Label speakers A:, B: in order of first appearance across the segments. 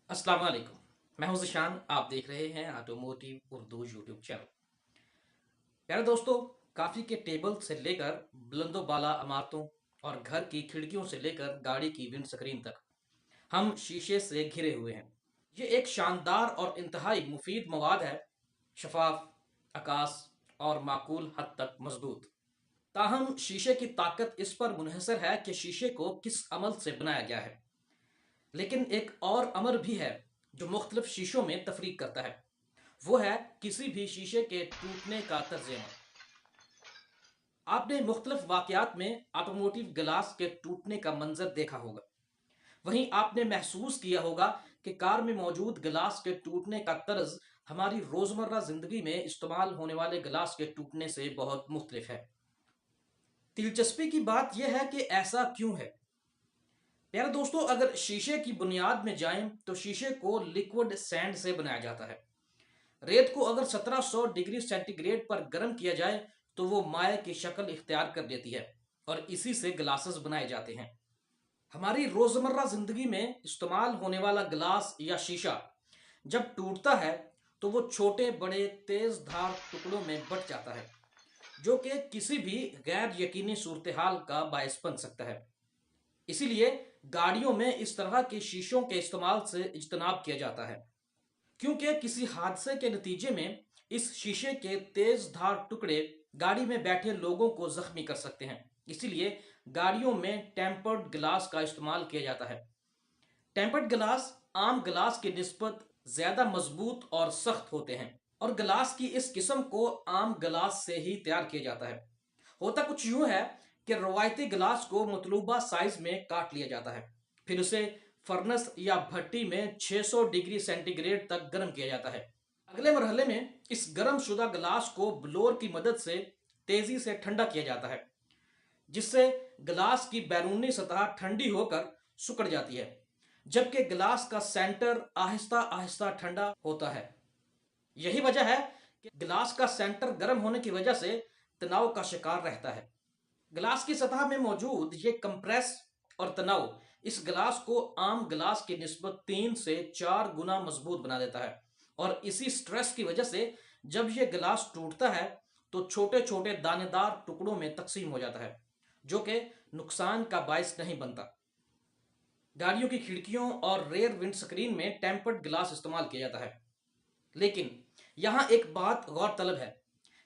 A: अस्सलाम वालेकुम। मैं हूं ज़िशान, आप देख रहे हैं ऑटोमोटिव उर्दू यूट्यूब चैनल। प्यारे दोस्तों, काफ़ी के टेबल से लेकर बुलंदो बाला इमारतों और घर की खिड़कियों से लेकर गाड़ी की विंड स्क्रीन तक हम शीशे से घिरे हुए हैं। ये एक शानदार और इंतहाई मुफीद मवाद है, शफाफ, आकाश और माकूल हद तक मजबूत। ताहम शीशे की ताकत इस पर मुनहसर है कि शीशे को किस अमल से बनाया गया है। लेकिन एक और अमर भी है जो मुख्तलिफ शीशों में तफरीक करता है। वो है किसी भी शीशे के टूटने का तर्ज अमल। आपने मुख्तलिफ वाकयात में ऑटोमोटिव ग्लास के टूटने का मंजर देखा होगा। वहीं आपने महसूस किया होगा कि कार में मौजूद गिलास के टूटने का तर्ज हमारी रोजमर्रा जिंदगी में इस्तेमाल होने वाले गिलास के टूटने से बहुत मुख्तलिफ है। दिलचस्पी की बात यह है कि ऐसा क्यों है। प्यारे दोस्तों, अगर शीशे की बुनियाद में जाएं तो शीशे को लिक्विड सैंड से बनाया जाता है। रेत को अगर 1700 डिग्री सेंटीग्रेड पर गर्म किया जाए तो वो माए की शक्ल इख्तियार कर लेती है और इसी से ग्लासेस बनाए जाते हैं। हमारी रोजमर्रा जिंदगी में इस्तेमाल होने वाला गिलास या शीशा जब टूटता है तो वो छोटे बड़े तेज धार टुकड़ों में बट जाता है, जो कि किसी भी गैर यकीनी सूरत हाल का बायस बन सकता है। इसीलिए गाड़ियों में इस तरह के शीशों के इस्तेमाल से इज्तनाब किया जाता है, क्योंकि किसी हादसे के नतीजे में इस शीशे के तेज धार टुकड़े गाड़ी में बैठे लोगों को जख्मी कर सकते हैं। इसीलिए गाड़ियों में टेम्पर्ड ग्लास का इस्तेमाल किया जाता है। टेम्पर्ड ग्लास आम ग्लास की निस्बत ज्यादा मजबूत और सख्त होते हैं और ग्लास की इस किस्म को आम ग्लास से ही तैयार किया जाता है। होता कुछ यूं है कि रवायती गिलास को मतलूबा साइज में काट लिया जाता है, फिर उसे फर्नस या भट्टी में 600 डिग्री सेंटीग्रेड तक गर्म किया जाता है। अगले मरहले में इस गर्म शुदा गिलास को ब्लोअर की मदद से तेजी से ठंडा किया जाता है, जिससे गिलास की बैरूनी सतह ठंडी होकर सुकड़ जाती है, जबकि गिलास का सेंटर आहिस्ता आहिस्ता ठंडा होता है। यही वजह है कि गिलास का सेंटर गर्म होने की वजह से तनाव का शिकार रहता है। गिलास की सतह में मौजूद ये कंप्रेस और तनाव इस गिलास को आम गिलास की निस्बत 3 से 4 गुना मजबूत बना देता है और इसी स्ट्रेस की वजह से जब ये गिलास टूटता है तो छोटे छोटे दानेदार टुकड़ों में तकसीम हो जाता है, जो कि नुकसान का बायस नहीं बनता। गाड़ियों की खिड़कियों और रेयर विंड स्क्रीन में टेम्पर्ड ग्लास इस्तेमाल किया जाता है। लेकिन यहाँ एक बात गौर तलब है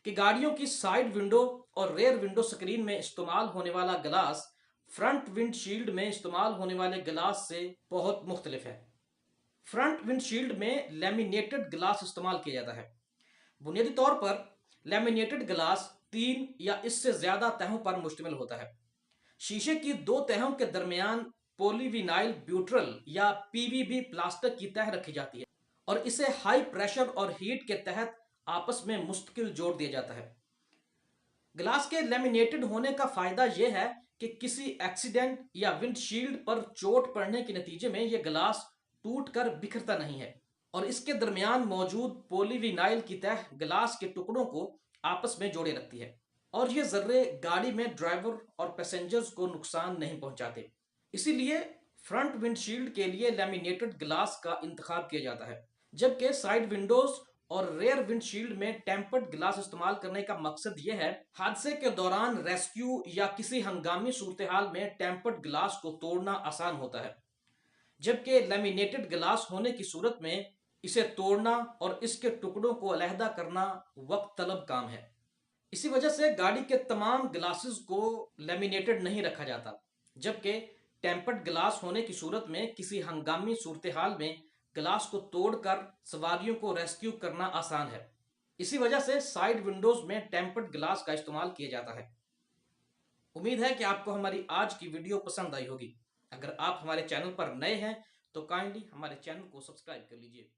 A: कि गाड़ियों की साइड विंडो और रेयर विंडो स्क्रीन में इस्तेमाल होने वाला गिलास फ्रंट विंडशील्ड में इस्तेमाल होने वाले गिलास से बहुत मुख्तलिफ है। फ्रंट विंडशील्ड में लेमिनेटेड ग्लास इस्तेमाल किया जाता है। बुनियादी तौर पर लेमिनेटेड ग्लास 3 या इससे ज्यादा तहों पर मुश्तमिल होता है। शीशे की 2 तहों के दरमियान पॉलीविनाइल ब्यूट्रल या पीवीबी प्लास्टिक की तह रखी जाती है और इसे हाई प्रेशर और हीट के तहत आपस में मुस्तकिल जोड़ दिया जाता है। ग्लास के लेमिनेटेड होने का फायदा यह है कि किसी एक्सीडेंट या विंडशील्ड पर चोट पड़ने के नतीजे में यह ग्लास टूट कर बिखरता नहीं है और इसके दरमियान मौजूद पॉलीविनाइल की तह ग्लास के टुकड़ों को आपस में जोड़े रखती है और ये जर्रे गाड़ी में ड्राइवर और पैसेंजर्स को नुकसान नहीं पहुंचाते। इसीलिए फ्रंट विंडशील्ड के लिए लेमिनेटेड ग्लास का इंतखाब किया जाता है, जबकि साइड विंडोज और रेयर विंडशील्ड में टेम्पर्ड ग्लास इस्तेमाल करने का मकसद यह है हादसे के दौरान रेस्क्यू या किसी हंगामी सूरत हाल में टेम्पर्ड ग्लास को तोड़ना आसान होता है, जबकि लेमिनेटेड ग्लास होने की सूरत में इसे तोड़ना और इसके टुकड़ों को अलहदा करना वक्त तलब काम है। इसी वजह से गाड़ी के तमाम ग्लासेस को लेमिनेटेड नहीं रखा जाता, जबकि टेम्पर्ड ग्लास होने की सूरत में किसी हंगामी सूरत हाल में ग्लास को तोड़कर सवारियों को रेस्क्यू करना आसान है। इसी वजह से साइड विंडोज में टेम्पर्ड ग्लास का इस्तेमाल किया जाता है। उम्मीद है कि आपको हमारी आज की वीडियो पसंद आई होगी। अगर आप हमारे चैनल पर नए हैं तो काइंडली हमारे चैनल को सब्सक्राइब कर लीजिए।